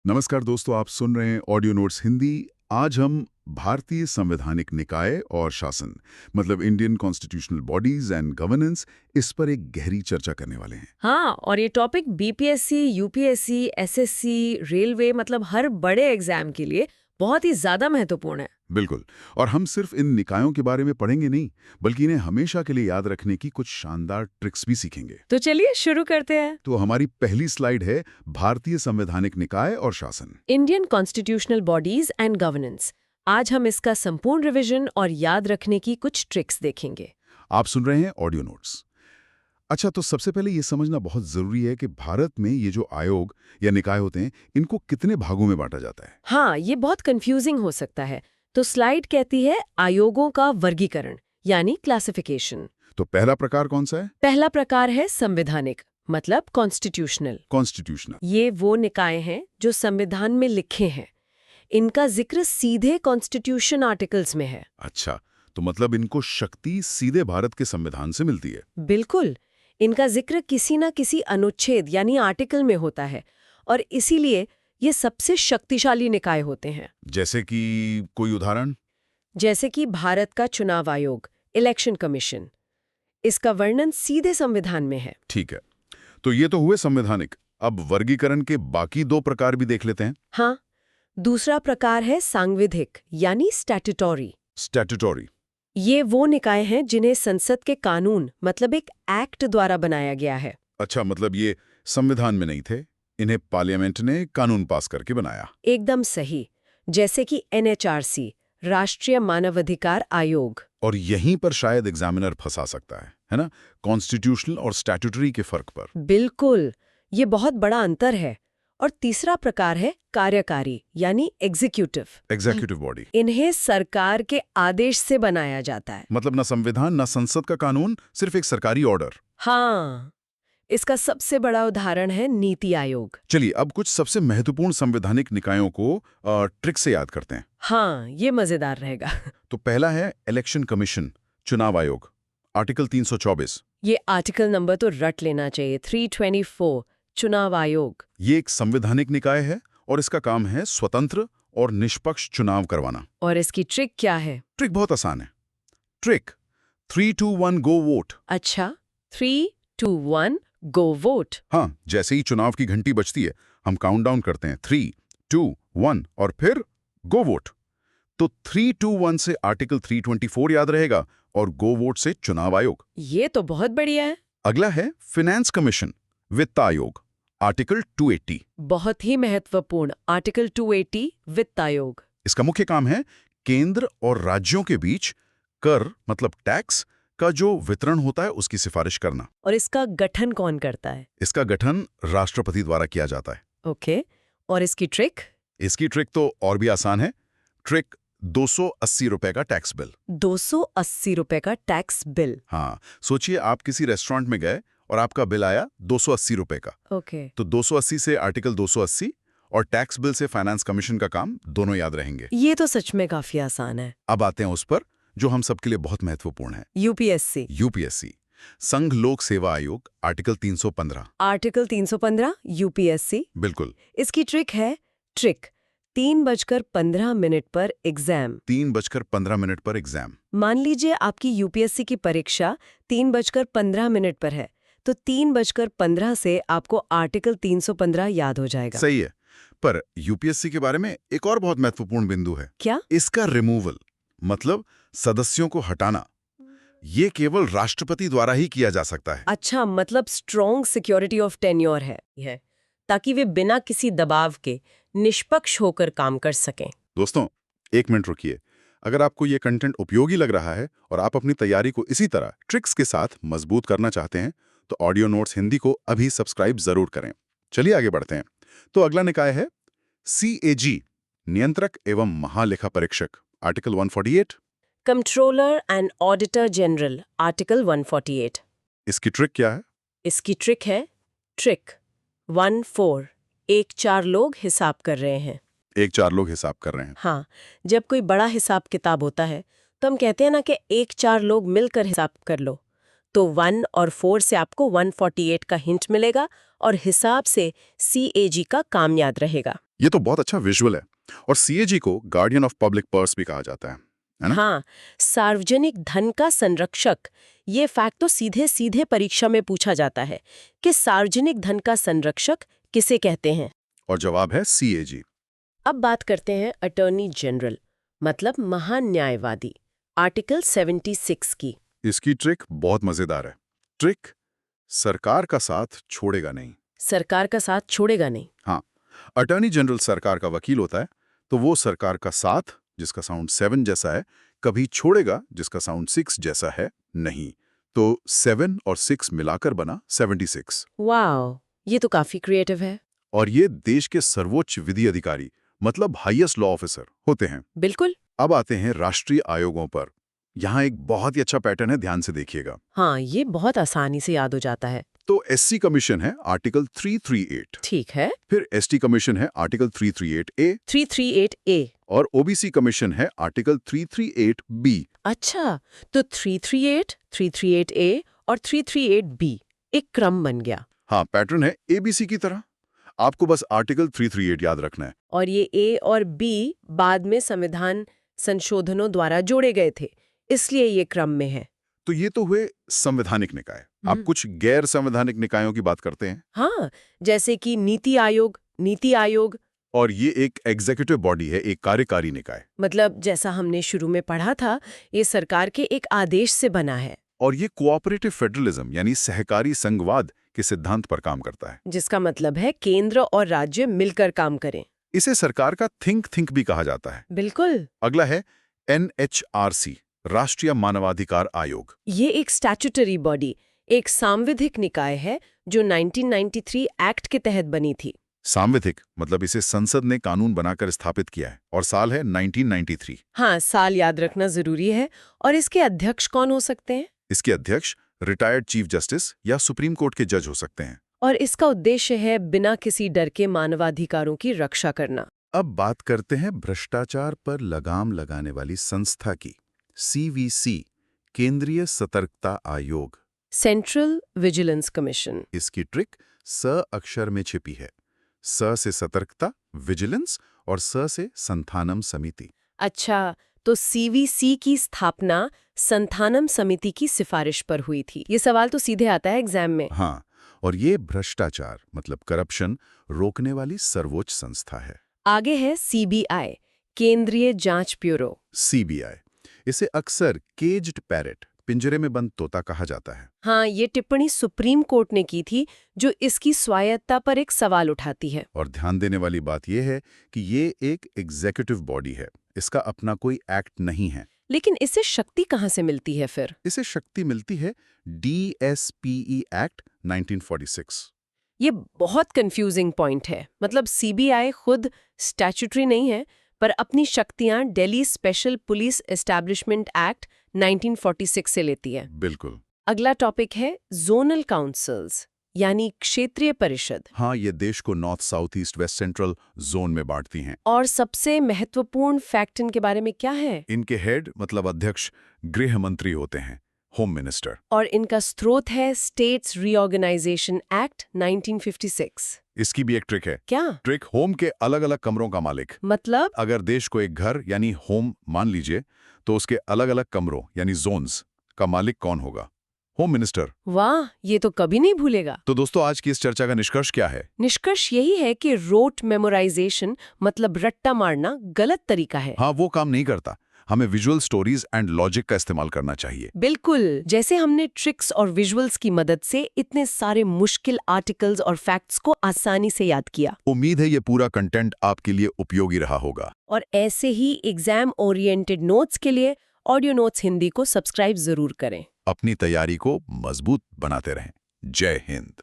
नमस्कार दोस्तों, आप सुन रहे हैं ऑडियो नोट्स हिंदी। आज हम भारतीय संवैधानिक निकाय और शासन मतलब Indian constitutional bodies and governance इस पर एक गहरी चर्चा करने वाले हैं। हाँ, और ये topic BPSC, UPSC, SSC, railway मतलब हर बड़े एग्जाम के लिए बहुत ही ज्यादा महत्वपूर्ण है। बिल्कुल। और हम सिर्फ इन निकायों के बारे में पढ़ेंगे नहीं, बल्कि इन्हें हमेशा के लिए याद रखने की कुछ शानदार ट्रिक्स भी सीखेंगे। तो चलिए शुरू करते हैं। तो हमारी पहली स्लाइड है भारतीय संवैधानिक निकाय और शासन। Indian constitutional bodies and governance. आज हम इसका संपूर्ण रिवीजन और याद रखने की कुछ ट्रिक्स देखेंगे। आप सुन रहे हैं ऑडियो नोट्स। अच्छा, तो सबसे पहले ये समझना बहुत जरूरी है कि भारत में ये जो आयोग या निकाय होते हैं, इनको कितने भागों में बांटा जाता है। हाँ, ये बहुत कंफ्यूजिंग हो सकता है। तो स्लाइड कहती है आयोगों का वर्गीकरण यानी क्लासिफिकेशन। तो पहला प्रकार कौन सा है? पहला प्रकार है संवैधानिक मतलब कॉन्स्टिट्यूशनल। कॉन्स्टिट्यूशनल। ये वो निकाय हैं जो संविधान में लिखे हैं। इनका जिक्र सीधे कॉन्स्टिट्यूशन आर्टिकल्स में है। अच्छा, तो मतलब इनको शक्ति सीधे भारत के संविधान से मिलती है। बिल्कुल, इनका जिक्र किसी न किसी अनुच्छेद यानी आर्टिकल में होता है और इसीलिए ये सबसे शक्तिशाली निकाय होते हैं। जैसे कि कोई उदाहरण? जैसे कि भारत का चुनाव आयोग, इलेक्शन कमीशन। इसका वर्णन सीधे संविधान में है। ठीक है, तो ये तो हुए संवैधानिक। अब वर्गीकरण के बाकी दो प्रकार भी देख लेते हैं। हाँ, दूसरा प्रकार है सांविधिक यानी स्टैट्यूटरी। स्टैट्यूटरी। ये वो निकाय हैं जिन्हें संसद के कानून मतलब एक एक्ट द्वारा बनाया गया है। अच्छा, मतलब ये संविधान में नहीं थे, इन्हें पार्लियामेंट ने कानून पास करके बनाया। एकदम सही। जैसे कि एनएचआरसी, राष्ट्रीय मानवाधिकार आयोग। और यहीं पर शायद एग्जामिनर फंसा सकता है ना, कॉन्स्टिट्यूशनल और स्टैट्यूटरी के फर्क पर। बिल्कुल, ये बहुत बड़ा अंतर है। और तीसरा प्रकार है कार्यकारी यानी एग्जीक्यूटिव। Executive body. इन्हें सरकार के आदेश से बनाया जाता है। मतलब ना संविधान ना संसद का कानून, सिर्फ एक सरकारी ऑर्डर। हाँ, इसका सबसे बड़ा उदाहरण है नीति आयोग। चलिए अब कुछ सबसे महत्वपूर्ण संवैधानिक निकायों को ट्रिक से याद करते हैं। हाँ, ये मजेदार रहेगा। तो पहला है इलेक्शन कमीशन, चुनाव आयोग, आर्टिकल 324। ये आर्टिकल नंबर तो रट लेना चाहिए, 324, चुनाव आयोग। ये एक संवैधानिक निकाय है और इसका काम है स्वतंत्र और निष्पक्ष चुनाव करवाना। और इसकी ट्रिक क्या है? ट्रिक बहुत आसान है। ट्रिक 3, 2, 1 गो वोट। अच्छा, 3, 2, 1 गो वोट। हाँ, जैसे ही चुनाव की घंटी बजती है हम काउंटडाउन करते हैं, 3, 2, 1 और फिर गो वोट। तो 3, 2, 1 से आर्टिकल 324 याद रहेगा और गो वोट से चुनाव आयोग। ये तो बहुत बढ़िया है। अगला है फाइनेंस कमीशन, वित्त आयोग, आर्टिकल 280। बहुत ही महत्वपूर्ण, आर्टिकल 280 वित्त आयोग। इसका मुख्य काम है केंद्र और राज्यों के बीच कर मतलब टैक्स का जो वितरण होता है उसकी सिफारिश करना। और इसका गठन कौन करता है? इसका गठन राष्ट्रपति द्वारा किया जाता है। ओके, और इसकी ट्रिक? इसकी ट्रिक तो और भी आसान है। ट्रिक 280 रुपए का टैक्स बिल। 280 रुपए का टैक्स बिल। हाँ, सोचिए आप किसी रेस्टोरेंट में गए और आपका बिल आया 280 रुपए का। ओके, तो 280 से आर्टिकल 280 और टैक्स बिल से फाइनेंस कमीशन का काम दोनों याद रहेंगे। ये तो सच में काफी आसान है। अब आते हैं उस पर जो हम सबके लिए बहुत महत्वपूर्ण है, यूपीएससी। यूपीएससी, संघ लोक सेवा आयोग, आर्टिकल 315। Article 315 UPSC. बिल्कुल। इसकी ट्रिक है, ट्रिक 3:15 पर एग्जाम। 3:15 पर एग्जाम। मान लीजिए आपकी यूपीएससी की परीक्षा 3:15 पर है, तो 3:15 से आपको आर्टिकल 315 याद हो जाएगा। सही है, पर यूपीएससी के बारे में एक और बहुत महत्वपूर्ण बिंदु है। क्या? इसका रिमूवल मतलब सदस्यों को हटाना, ये केवल राष्ट्रपति द्वारा ही किया जा सकता है। अच्छा, मतलब स्ट्रॉन्ग सिक्योरिटी ऑफ टेन्योर है ताकि वे बिना किसी दबाव के निष्पक्ष होकर काम कर सकें। दोस्तों, एक मिनट रुकिए। अगर आपको ये कंटेंट उपयोगी लग रहा है और आप अपनी तैयारी को इसी तरह ट्रिक्स के साथ मजबूत करना चाहते हैं तो ऑडियो नोट्स हिंदी को अभी सब्सक्राइब जरूर करें। चलिए आगे बढ़ते हैं। तो अगला निकाय है सीएजी, नियंत्रक एवं महालेखा परीक्षक, article 148। Controller and auditor general, article 148। इसकी ट्रिक क्या है? इसकी ट्रिक है, ट्रिक 14, 1-4 लोग हिसाब कर रहे हैं। 1-4 लोग हिसाब कर रहे हैं। हाँ, जब कोई बड़ा हिसाब किताब होता है तो हम कहते हैं ना कि 1-4 लोग मिलकर हिसाब कर लो। तो 1 और 4 से आपको 148 का हिंट मिलेगा और हिसाब से CAG का काम याद रहेगा। ये तो बहुत अच्छा विजुअल है। और CAG को गार्डियन ऑफ पब्लिक पर्स भी कहा जाता है ना? हाँ, सार्वजनिक धन का संरक्षक। ये फैक्ट तो सीधे सीधे परीक्षा में पूछा जाता है कि सार्वजनिक धन का संरक्षक किसे कहते हैं। और जवाब है CAG। अब बात करते हैं अटॉर्नी जनरल, मतलब महान्यायवादी, आर्टिकल 76 की। इसकी ट्रिक बहुत मजेदार है। ट्रिक, सरकार का साथ छोड़ेगा नहीं। सरकार का साथ छोड़ेगा नहीं। हाँ, अटॉर्नी जनरल सरकार का वकील होता है, तो वो सरकार का साथ, जिसका साउंड 7 जैसा है, कभी छोड़ेगा, जिसका साउंड 6 जैसा है, नहीं। तो 7 और 6 मिलाकर बना 76। वाओ, ये तो काफी क्रिएटिव है। और ये देश के सर्वोच्च विधि अधिकारी, मतलब हाईएस्ट लॉ ऑफिसर होते हैं। बिल्कुल। अब आते हैं राष्ट्रीय आयोगों पर। यहाँ एक बहुत ही अच्छा पैटर्न है, ध्यान से देखिएगा। हाँ, ये बहुत आसानी से याद हो जाता है। तो SC कमीशन है आर्टिकल 338। ठीक है। फिर ST कमीशन है आर्टिकल 338A। 338A। और OBC कमीशन है आर्टिकल 338B। अच्छा, तो 338, 338A और 338B एक क्रम बन गया। हाँ, पैटर्न है ABC की तरह। आपको बस आर्टिकल 338 याद रखना है। और ये A और B बाद में संविधान संशोधनों द्वारा जोड़े गए थे, इसलिए ये क्रम में है। तो ये तो हुए संवैधानिक निकाय। आप कुछ गैर संवैधानिक निकायों की बात करते हैं। हाँ, जैसे कि नीति आयोग। और ये एक एग्जीक्यूटिव बॉडी है, एक कार्यकारी निकाय। मतलब जैसा हमने शुरू में पढ़ा था, ये सरकार के एक आदेश से बना है। और ये कोऑपरेटिव फेडरलिज्म यानी सहकारी संघवाद के सिद्धांत पर काम करता है। जिसका मतलब है केंद्र और राज्य मिलकर काम करें। इसे सरकार का थिंक भी कहा जाता है। बिल्कुल। अगला है NHRC, राष्ट्रीय मानवाधिकार आयोग। ये एक स्टैट्यूटरी बॉडी, एक सांविधिक निकाय है जो 1993 एक्ट के तहत बनी थी। सांविधिक मतलब इसे संसद ने कानून बनाकर स्थापित किया है, और साल है 1993। हाँ, साल याद रखना जरूरी है। और इसके अध्यक्ष कौन हो सकते हैं? इसके अध्यक्ष रिटायर्ड चीफ जस्टिस या सुप्रीम कोर्ट के जज हो सकते हैं। और इसका उद्देश्य है बिना किसी डर के मानवाधिकारों की रक्षा करना। अब बात करते हैं भ्रष्टाचार पर लगाम लगाने वाली संस्था की। CVC, केंद्रीय सतर्कता आयोग। Central vigilance commission. इसकी ट्रिक स अक्षर में छिपी है। स से सतर्कता, विजिलेंस, और स से संथानम समिति। अच्छा, तो CVC की स्थापना संथानम समिति की सिफारिश पर हुई थी। ये सवाल तो सीधे आता है एग्जाम में। हाँ, और ये भ्रष्टाचार मतलब करप्शन रोकने वाली सर्वोच्च संस्था है। आगे है CBI, केंद्रीय जांच ब्यूरो। CBI, इसे अक्सर केज्ड पैरेट, पिंजरे में बंद तोता कहा जाता है। हाँ, ये टिप्पणी सुप्रीम कोर्ट ने की थी, जो इसकी स्वायत्ता पर एक सवाल उठाती है। और ध्यान देने वाली बात यह है कि ये एक एग्जीक्यूटिव बॉडी है, इसका अपना कोई एक्ट नहीं है। लेकिन इसे शक्ति कहाँ से मिलती है फिर? इसे शक्ति मिलती है DSPE एक्ट 1946। ये बहुत कंफ्यूजिंग पॉइंट है। मतलब CBI खुद स्टैट्यूटरी नहीं है, पर अपनी शक्तियां Delhi special police establishment act 1946 से लेती है। बिल्कुल। अगला टॉपिक है जोनल काउंसिल्स, यानी क्षेत्रीय परिषद। हाँ, ये देश को north, south, east, west, central zone में बांटती हैं। और सबसे महत्वपूर्ण फैक्ट इनके बारे में क्या है? इनके हेड मतलब अध्यक्ष गृह मंत्री होते हैं, होम मिनिस्टर। और इनका स्रोत है स्टेट्स रीऑर्गेनाइजेशन एक्ट 1956। इसकी भी एक ट्रिक है। क्या ट्रिक? होम के अलग अलग कमरों का मालिक। मतलब? अगर देश को एक घर यानी होम मान लीजिए, तो उसके अलग अलग कमरों यानी जोन्स का मालिक कौन होगा? Home minister. वाह, ये तो कभी नहीं भूलेगा। तो दोस्तों, आज की इस चर्चा का निष्कर्ष क्या है? निष्कर्ष यही है कि रोट मेमोराइजेशन मतलब रट्टा मारना गलत तरीका है। हाँ, वो काम नहीं करता। हमें विजुअल स्टोरीज एंड लॉजिक का इस्तेमाल करना चाहिए। बिल्कुल, जैसे हमने ट्रिक्स और विजुअल्स की मदद से इतने सारे मुश्किल आर्टिकल्स और फैक्ट्स को आसानी से याद किया। उम्मीद है ये पूरा कंटेंट आपके लिए उपयोगी रहा होगा। और ऐसे ही एग्जाम ओरिएंटेड नोट्स के लिए ऑडियो नोट्स हिंदी को सब्सक्राइब जरूर करें। अपनी तैयारी को मजबूत बनाते रहें। जय हिंद।